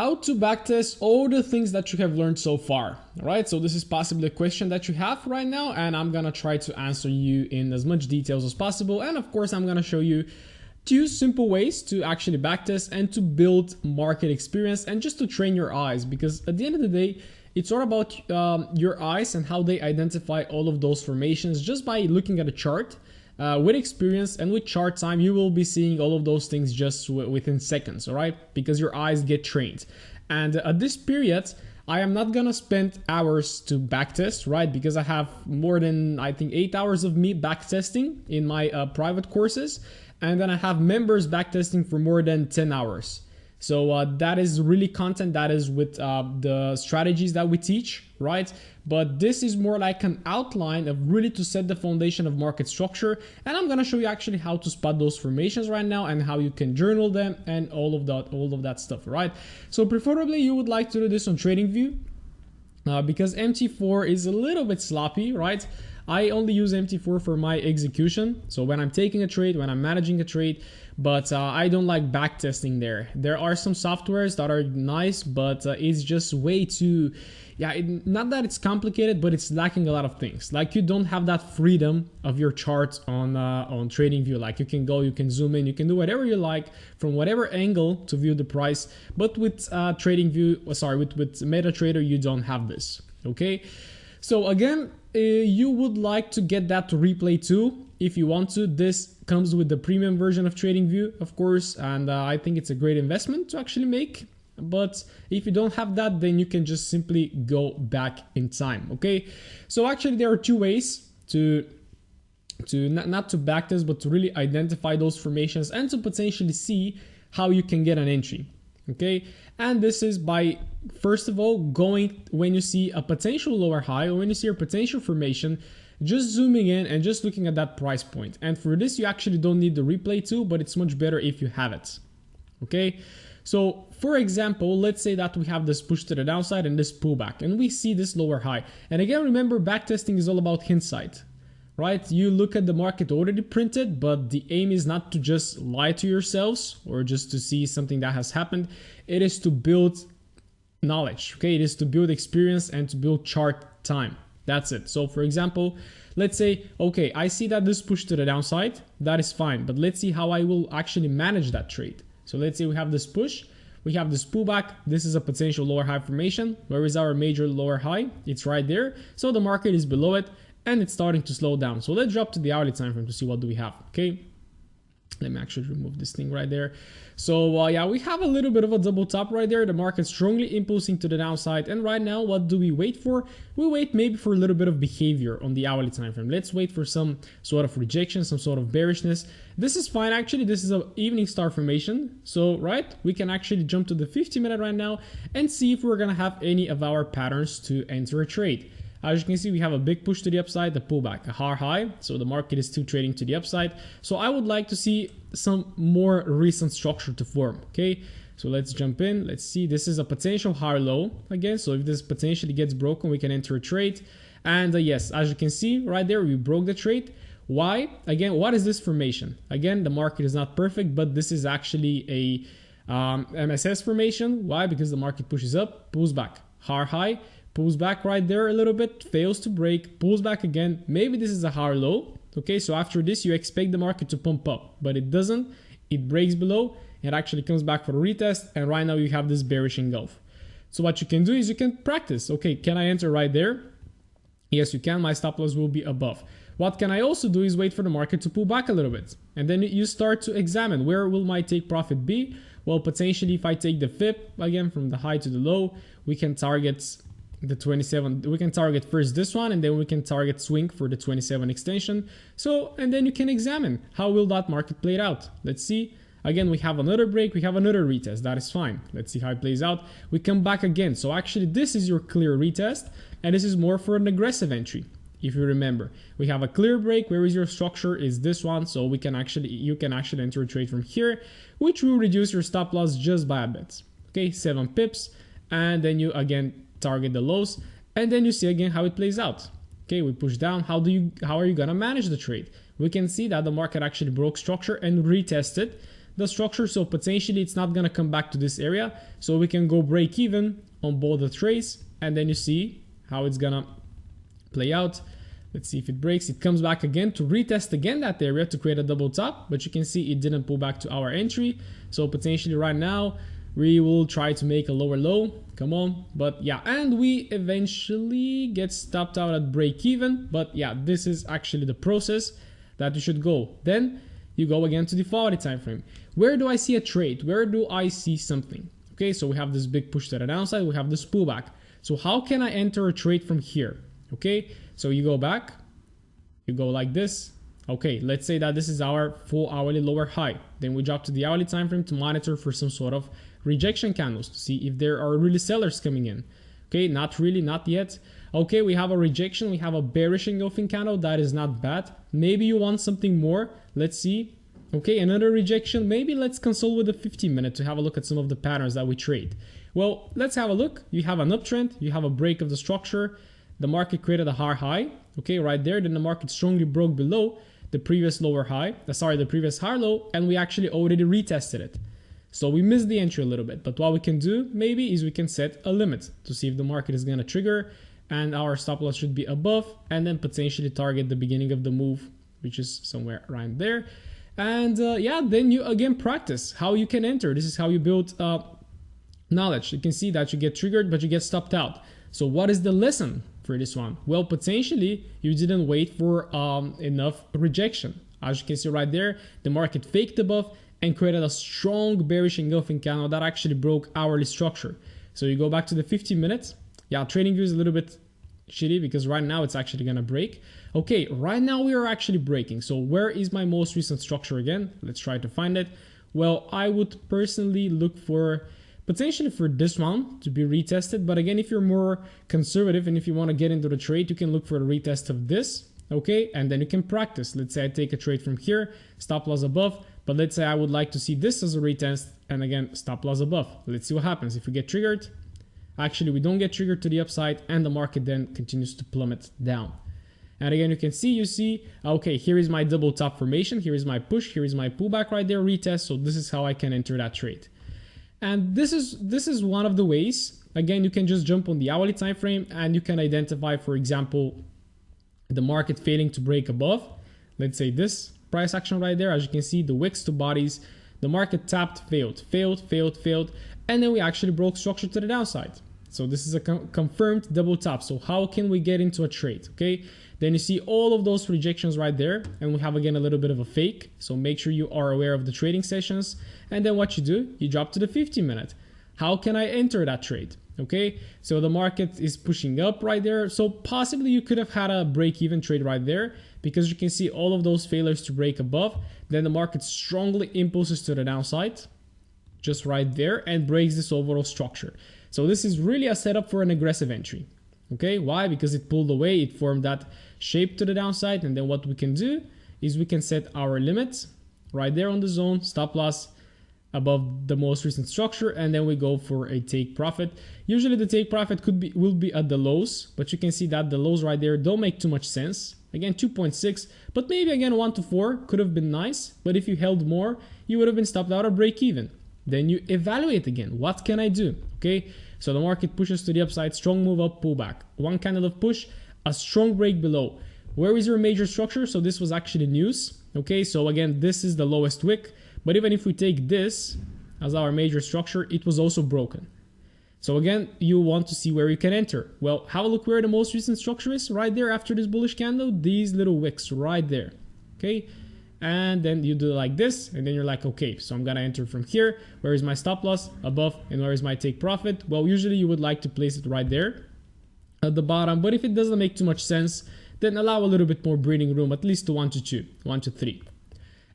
How to backtest all the things that you have learned so far. All right, so this is possibly a question that you have right now, and I'm gonna try to answer you in as much details as possible. And of course, I'm gonna show you two simple ways to actually backtest and to build market experience and just to train your eyes, because at the end of the day, it's all about your eyes and how they identify all of those formations just by looking at a chart. With experience and with chart time, you will be seeing all of those things just within seconds, all right? Because your eyes get trained. And at this period, I am not gonna spend hours to backtest, right? Because I have more than, I think, 8 hours of me backtesting in my private courses. And then I have members backtesting for more than 10 hours. So that is really content that is with the strategies that we teach, right? But this is more like an outline of really to set the foundation of market structure. And I'm gonna show you actually how to spot those formations right now and how you can journal them and all of that stuff, right? So preferably you would like to do this on TradingView because MT4 is a little bit sloppy, right? I only use MT4 for my execution. So when I'm taking a trade, when I'm managing a trade, but I don't like backtesting there. There are some softwares that are nice, but it's just way too, not that it's complicated, but it's lacking a lot of things. Like you don't have that freedom of your charts on TradingView. Like you can go, you can zoom in, you can do whatever you like from whatever angle to view the price. But with with MetaTrader, you don't have this, okay? So again, you would like to get that to replay too if you want to. This comes with the premium version of TradingView, of course, and I think it's a great investment to actually make. But if you don't have that, then you can just simply go back in time, okay? So actually there are two ways to not to backtest, but to really identify those formations and to potentially see how you can get an entry. Okay, and this is by, first of all, going when you see a potential lower high or when you see a potential formation, just zooming in and just looking at that price point. And for this, you actually don't need the replay tool, but it's much better if you have it. Okay, so for example, let's say that we have this push to the downside and this pullback, and we see this lower high. And again, remember, backtesting is all about hindsight. Right? You look at the market already printed, but the aim is not to just lie to yourselves or just to see something that has happened. It is to build knowledge, okay? It is to build experience and to build chart time. That's it. So for example, let's say, okay, I see that this push to the downside, that is fine, but let's see how I will actually manage that trade. So let's say we have this push, we have this pullback, this is a potential lower high formation. Where is our major lower high? It's right there. So the market is below it, and it's starting to slow down. So let's drop to the hourly time frame to see what do we have, okay? Let me actually remove this thing right there. So yeah, we have a little bit of a double top right there. The market strongly impulsing to the downside. And right now, what do we wait for? We wait maybe for a little bit of behavior on the hourly time frame. Let's wait for some sort of rejection, some sort of bearishness. This is fine, actually. This is an evening star formation. So, right, we can actually jump to the 50-minute right now and see if we're gonna have any of our patterns to enter a trade. As you can see, we have a big push to the upside, the pullback, a high, so the market is still trading to the upside. So I would like to see some more recent structure to form, okay? So let's jump in, let's see, this is a potential higher low again. So if this potentially gets broken, we can enter a trade. And yes, as you can see right there, we broke the trade. Why? Again, what is this formation? Again, the market is not perfect, but this is actually a MSS formation. Why? Because the market pushes up, pulls back, high, pulls back right there a little bit, fails to break, pulls back again. Maybe this is a higher low. Okay, so after this, you expect the market to pump up, but it doesn't. It breaks below. It actually comes back for a retest. And right now you have this bearish engulf. So what you can do is you can practice. Okay, can I enter right there? Yes, you can. My stop loss will be above. What can I also do is wait for the market to pull back a little bit. And then you start to examine, where will my take profit be? Well, potentially if I take the FIP, again, from the high to the low, we can target the 27. We can target first this one, and then we can target swing for the 27 extension. So, and then you can examine how will that market play out. Let's see. Again, we have another break, we have another retest. That is fine. Let's see how it plays out. We come back again. So actually this is your clear retest, and this is more for an aggressive entry. If you remember, we have a clear break. Where is your structure? Is this one. So you can actually enter a trade from here, which will reduce your stop loss just by a bit. Okay, 7 pips. And then you again target the lows, and then you see again how it plays out. Okay, we push down. How are you gonna manage the trade? We can see that the market actually broke structure and retested the structure, so potentially it's not gonna come back to this area. So we can go break even on both the trades, and then you see how it's gonna play out. Let's see if it breaks. It comes back again to retest again that area to create a double top, but you can see it didn't pull back to our entry. So potentially right now we will try to make a lower low. Come on. But yeah, and we eventually get stopped out at break even. But yeah, this is actually the process that you should go. Then you go again to the 4-hourly time frame. Where do I see a trade? Where do I see something? Okay, so we have this big push to the downside, we have this pullback. So how can I enter a trade from here? Okay, so you go back, you go like this. Okay, let's say that this is our 4-hourly lower high. Then we drop to the hourly time frame to monitor for some sort of rejection candles to see if there are really sellers coming in. Okay, not really, not yet. Okay, we have a rejection, we have a bearish engulfing candle. That is not bad. Maybe you want something more. Let's see. Okay, another rejection. Maybe let's consult with the 15-minute to have a look at some of the patterns that we trade. Well, let's have a look. You have an uptrend, you have a break of the structure. The market created a high, okay, right there. Then the market strongly broke below the previous lower high, the previous high low, and we actually already retested it. So we missed the entry a little bit, but what we can do maybe is we can set a limit to see if the market is gonna trigger, and our stop loss should be above, and then potentially target the beginning of the move, which is somewhere right there. And yeah, then you again practice how you can enter. This is how you build knowledge. You can see that you get triggered, but you get stopped out. So what is the lesson for this one? Well, potentially you didn't wait for enough rejection. As you can see right there, the market faked above and created a strong bearish engulfing candle that actually broke hourly structure. So you go back to the 15 minutes. Yeah, trading view is a little bit shitty because right now it's actually gonna break. Okay, right now we are actually breaking. So where is my most recent structure again? Let's try to find it. Well, I would personally look for potentially for this one to be retested. But again, if you're more conservative and if you want to get into the trade, you can look for a retest of this. Okay, and then you can practice. Let's say I take a trade from here, stop loss above, but let's say I would like to see this as a retest and again stop loss above. Let's see what happens if we get triggered. Actually, we don't get triggered to the upside and the market then continues to plummet down. And again, you see, okay, here is my double top formation, here is my push, here is my pullback right there, retest. So this is how I can enter that trade. And this is one of the ways. Again, you can just jump on the hourly time frame and you can identify, for example, the market failing to break above. Let's say this price action right there. As you can see, the wicks to bodies, the market tapped, failed, and then we actually broke structure to the downside. So this is a confirmed double top. So how can we get into a trade? Okay, then you see all of those rejections right there, and we have again a little bit of a fake. So make sure you are aware of the trading sessions, and then what you do, you drop to the 15-minute. How can I enter that trade? Okay, so the market is pushing up right there. So possibly you could have had a break-even trade right there because you can see all of those failures to break above. Then the market strongly impulses to the downside, just right there, and breaks this overall structure. So this is really a setup for an aggressive entry. Okay, why? Because it pulled away, it formed that shape to the downside, and then what we can do is we can set our limits right there on the zone, stop loss above the most recent structure, and then we go for a take profit. Usually the take profit will be at the lows, but you can see that the lows right there don't make too much sense. Again, 2.6, but maybe again 1 to 4 could have been nice, but if you held more, you would have been stopped out or break even. Then you evaluate again, what can I do? Okay, so the market pushes to the upside, strong move up, pullback, one candle of push, a strong break below. Where is your major structure? So this was actually news. Okay, so again, this is the lowest wick, but even if we take this as our major structure, it was also broken. So again, you want to see where you can enter. Well, have a look where the most recent structure is right there after this bullish candle, these little wicks right there. Okay, and then you do it like this, and then you're like, okay, so I'm gonna enter from here. Where is my stop loss? Above. And where is my take profit? Well, usually you would like to place it right there at the bottom, but if it doesn't make too much sense, then allow a little bit more breathing room, at least to 1 to 2, 1 to 3.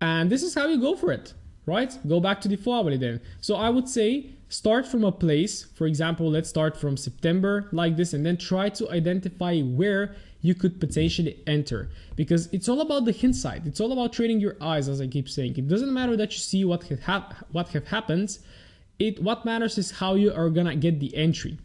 And this is how you go for it, right? Go back to the 4-hourly then. So I would say start from a place. For example, let's start from September like this, and then try to identify where you could potentially enter, because it's all about the hindsight. It's all about trading your eyes, as I keep saying. It doesn't matter that you see what have happened. What matters is how you are gonna get the entry.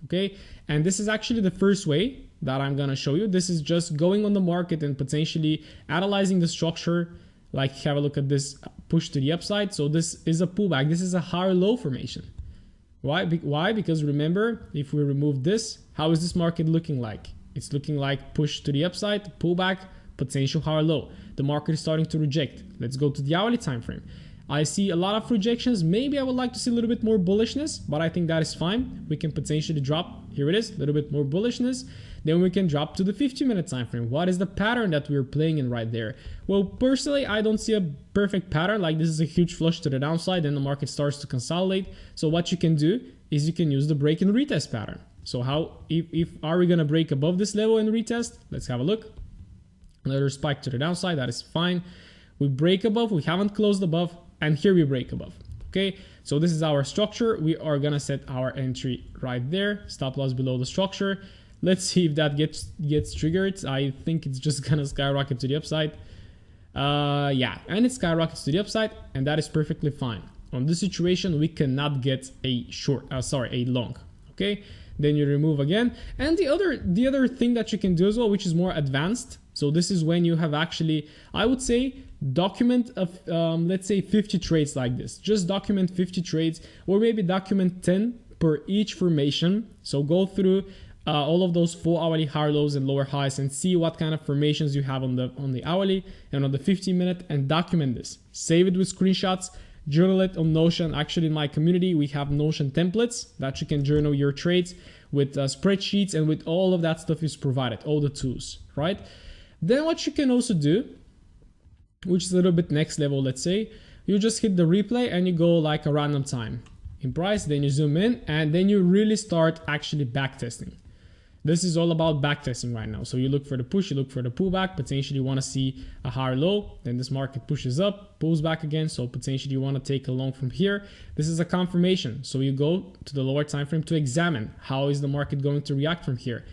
Okay, and this is actually the first way that I'm gonna show you. This is just going on the market and potentially analyzing the structure Like have a look at this push to the upside. So this is a pullback. This is a higher low formation. Why? Because remember, if we remove this, how is this market looking like? It's looking like push to the upside, pullback, potential higher low. The market is starting to reject. Let's go to the hourly time frame. I see a lot of rejections. Maybe I would like to see a little bit more bullishness, but I think that is fine. We can potentially drop. Here it is, a little bit more bullishness. Then we can drop to the 50-minute time frame. What is the pattern that we're playing in right there? Well, personally, I don't see a perfect pattern. Like this is a huge flush to the downside, then the market starts to consolidate. So what you can do is you can use the break and retest pattern. So how, if are we gonna break above this level and retest? Let's have a look. Another spike to the downside, that is fine. We break above, we haven't closed above, and here we break above. Okay, so this is our structure. We are gonna set our entry right there, stop loss below the structure. Let's see if that gets triggered. I think it's just gonna skyrocket to the upside. Yeah, and it skyrockets to the upside, and that is perfectly fine. On this situation, we cannot get a a long. Okay, then you remove again. And the other thing that you can do as well, which is more advanced. So this is when you have actually, I would say, document of let's say 50 trades like this. Just document 50 trades, or maybe document 10 per each formation. So go through all of those 4 hourly higher lows and lower highs and see what kind of formations you have on the hourly and on the 15-minute, and document this. Save it with screenshots, journal it on Notion. Actually, in my community, we have Notion templates that you can journal your trades with spreadsheets, and with all of that stuff is provided, all the tools, right? Then what you can also do, which is a little bit next level, let's say, you just hit the replay and you go like a random time in price, then you zoom in, and then you really start actually backtesting. This is all about backtesting right now. So you look for the push, you look for the pullback, potentially you want to see a higher low, then this market pushes up, pulls back again, so potentially you want to take a long from here. This is a confirmation. So you go to the lower time frame to examine how is the market going to react from here.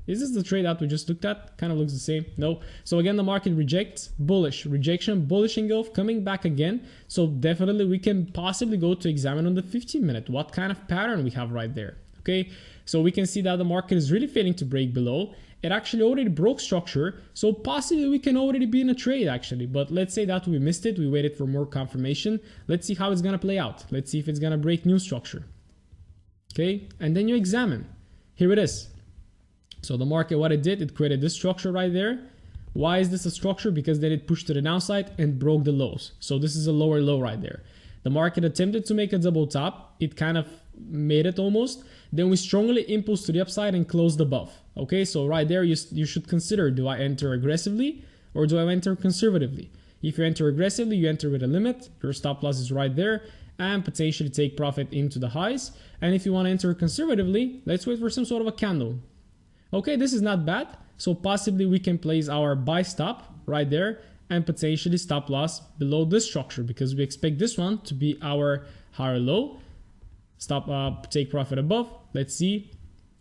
Is this the trade that we just looked at? Kind of looks the same. No. So again, the market rejects, bullish, rejection, bullish engulf, coming back again. So definitely we can possibly go to examine on the 15-minute what kind of pattern we have right there. Okay, so we can see that the market is really failing to break below. It actually already broke structure, so possibly we can already be in a trade actually. But let's say that we missed it, we waited for more confirmation. Let's see how it's gonna play out. Let's see if it's gonna break new structure. Okay, and then you examine. Here it is. So the market, what it did, it created this structure right there. Why is this a structure? Because then it pushed to the downside and broke the lows. So this is a lower low right there. The market attempted to make a double top. It kind of made it almost. Then we strongly impulsed to the upside and closed above. Okay, so right there, you should consider, do I enter aggressively or do I enter conservatively? If you enter aggressively, you enter with a limit. Your stop loss is right there and potentially take profit into the highs. And if you want to enter conservatively, let's wait for some sort of a candle. Okay, this is not bad. So possibly we can place our buy stop right there and potentially stop loss below this structure, because we expect this one to be our higher low. Stop, take profit above. Let's see.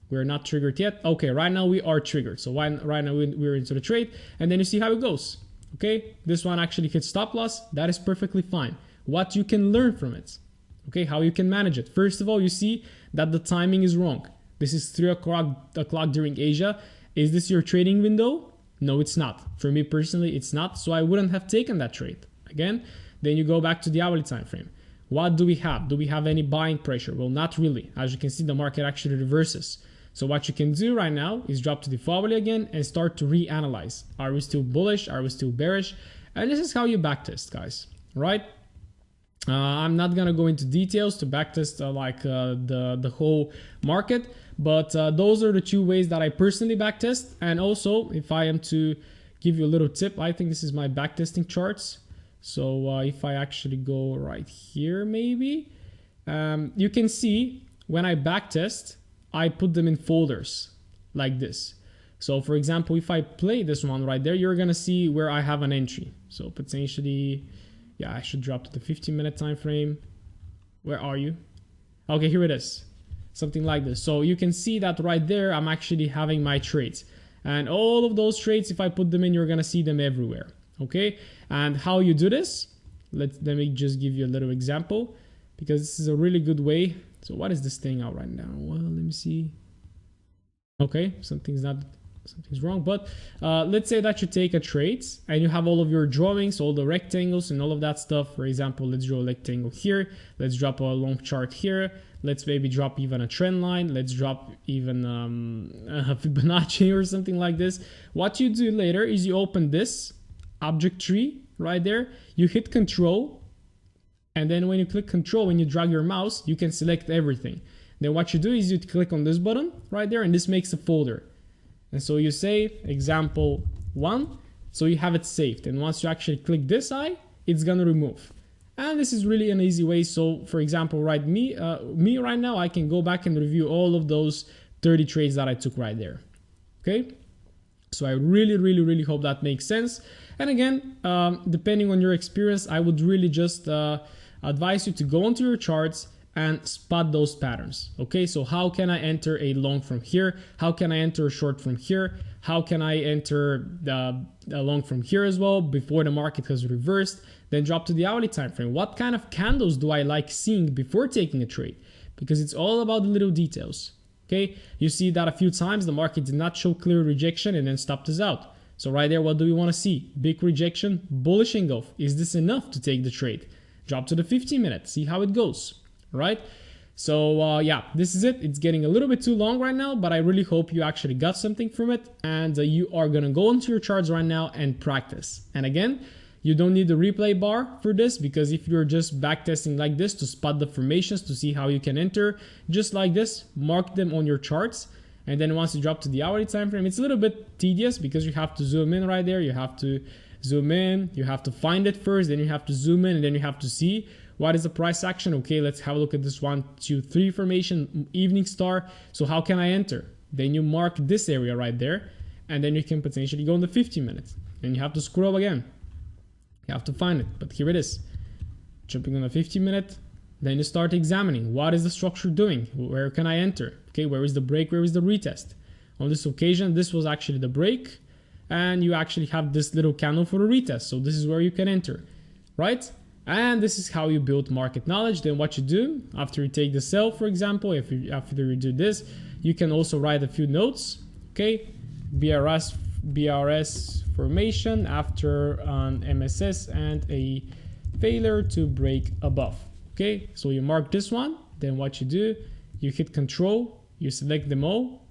We're not triggered yet. Okay, right now we are triggered. So right now we're into the trade, and then you see how it goes. Okay, this one actually hits stop loss. That is perfectly fine. What you can learn from it. Okay, how you can manage it. First of all, you see that the timing is wrong. This is 3 o'clock during Asia. Is this your trading window? No, it's not. For me personally, it's not. So I wouldn't have taken that trade. Again, then you go back to the hourly time frame. What do we have? Do we have any buying pressure? Well, not really. As you can see, the market actually reverses. So what you can do right now is drop to the hourly again and start to reanalyze. Are we still bullish? Are we still bearish? And this is how you backtest, guys, right? I'm not gonna go into details to backtest the whole market, but those are the 2 ways that I personally backtest. And also, if I am to give you a little tip, I think this is my backtesting charts. So if I actually go right here, maybe you can see when I backtest, I put them in folders like this. So for example, if I play this one right there, you're gonna see where I have an entry. So potentially, yeah, I should drop to the 15-minute time frame. Where are you? Okay, here it is. Something like this. So you can see that right there, I'm actually having my trades. And all of those trades, if I put them in, you're gonna see them everywhere. Okay, and how you do this? Let me just give you a little example, because this is a really good way. So what is this thing out right now? Well, let me see. Okay, something's not something's wrong, but let's say that you take a trade and you have all of your drawings, all the rectangles and all of that stuff. For example, let's draw a rectangle here. Let's drop a long chart here. Let's maybe drop even a trend line. Let's drop even a Fibonacci or something like this. What you do later is you open this object tree right there. You hit Control. And then when you click Control, when you drag your mouse, you can select everything. Then what you do is you click on this button right there, and this makes a folder. And so you say example 1, so you have it saved. And once you actually click this eye, it's gonna remove. And this is really an easy way. So for example, me right now, I can go back and review all of those 30 trades that I took right there. Okay. So I really hope that makes sense. And again, depending on your experience, I would really just advise you to go onto your charts and spot those patterns. Okay, so how can I enter a long from here? How can I enter a short from here? How can I enter the long from here as well before the market has reversed? Then drop to the hourly time frame. What kind of candles do I like seeing before taking a trade? Because it's all about the little details. Okay, you see that a few times the market did not show clear rejection and then stopped us out. So right there, what do we want to see? Big rejection, bullish engulf. Is this enough to take the trade? Drop to the 15 minute, see how it goes. Right? So yeah, this is it. It's getting a little bit too long right now, but I really hope you actually got something from it, and you are gonna go into your charts right now and practice. And again, you don't need the replay bar for this, because if you're just backtesting like this to spot the formations to see how you can enter, just like this, mark them on your charts. And then once you drop to the hourly time frame, it's a little bit tedious because you have to zoom in right there. You have to zoom in, you have to find it first, then you have to zoom in, and then you have to see what is the price action. Okay, let's have a look at this 1, 2, 3 formation, evening star. So how can I enter? Then you mark this area right there, and then you can potentially go in the 15 minutes. Then you have to scroll again. You have to find it, but here it is. Jumping on a 15 minute, then you start examining what is the structure doing? Where can I enter? Okay, where is the break? Where is the retest? On this occasion, this was actually the break, and you actually have this little candle for the retest. So this is where you can enter, right? And this is how you build market knowledge. Then what you do after you take the sell, for example, after you do this, you can also write a few notes. Okay, BRS formation after an MSS and a failure to break above. Okay, so you mark this one. Then what you do, you hit Control, you select them all,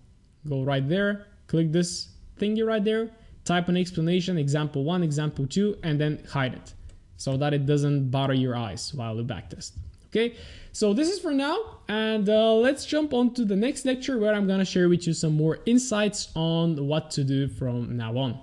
go right there, click this thingy right there, type an explanation, example 1, example 2, and then hide it, so that it doesn't bother your eyes while you backtest. Okay, so this is for now, and let's jump on to the next lecture where I'm gonna share with you some more insights on what to do from now on.